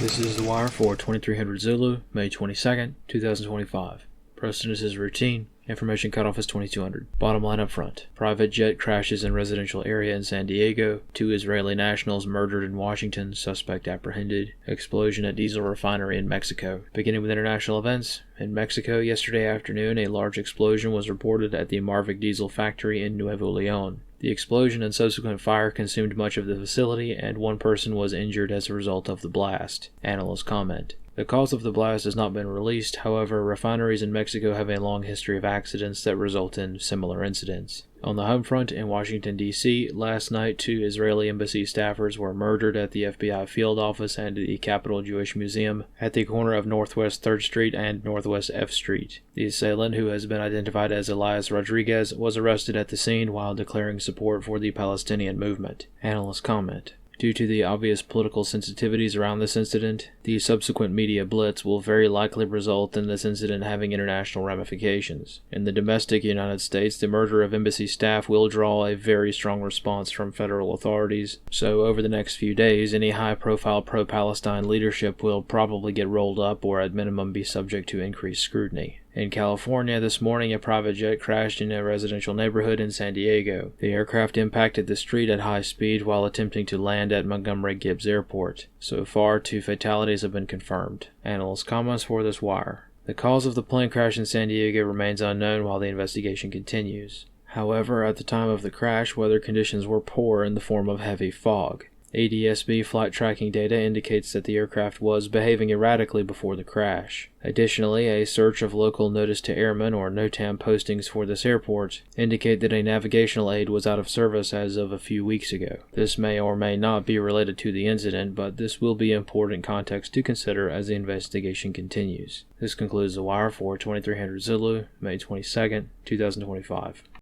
This is The Wire for 2300 Zulu, May 22nd, 2025. Precedence is routine. Information cutoff is 2200. Bottom line up front. Private jet crashes in residential area in San Diego. 2 Israeli nationals murdered in Washington. Suspect apprehended. Explosion at diesel refinery in Mexico. Beginning with international events. In Mexico, yesterday afternoon, a large explosion was reported at the Marvic diesel factory in Nuevo Leon. The explosion and subsequent fire consumed much of the facility, and 1 person was injured as a result of the blast. Analysts comment. The cause of the blast has not been released. However, refineries in Mexico have a long history of accidents that result in similar incidents. On the home front in Washington, D.C., last night 2 Israeli embassy staffers were murdered at the FBI field office and the Capitol Jewish Museum at the corner of Northwest 3rd Street and Northwest F Street. The assailant, who has been identified as Elias Rodriguez, was arrested at the scene while declaring support for the Palestinian movement. Analysts comment. Due to the obvious political sensitivities around this incident, the subsequent media blitz will very likely result in this incident having international ramifications. In the domestic United States, the murder of embassy staff will draw a very strong response from federal authorities, so over the next few days, any high-profile pro-Palestine leadership will probably get rolled up or at minimum be subject to increased scrutiny. In California, this morning a private jet crashed in a residential neighborhood in San Diego. The aircraft impacted the street at high speed while attempting to land at Montgomery Gibbs Airport. So far, 2 fatalities have been confirmed. Analysts' comments for this wire. The cause of the plane crash in San Diego remains unknown while the investigation continues. However, at the time of the crash, weather conditions were poor in the form of heavy fog. ADS-B flight tracking data indicates that the aircraft was behaving erratically before the crash. Additionally, a search of local notice to airmen or NOTAM postings for this airport indicate that a navigational aid was out of service as of a few weeks ago. This may or may not be related to the incident, but this will be important context to consider as the investigation continues. This concludes The Wire for 2300 Zulu, May 22nd, 2025.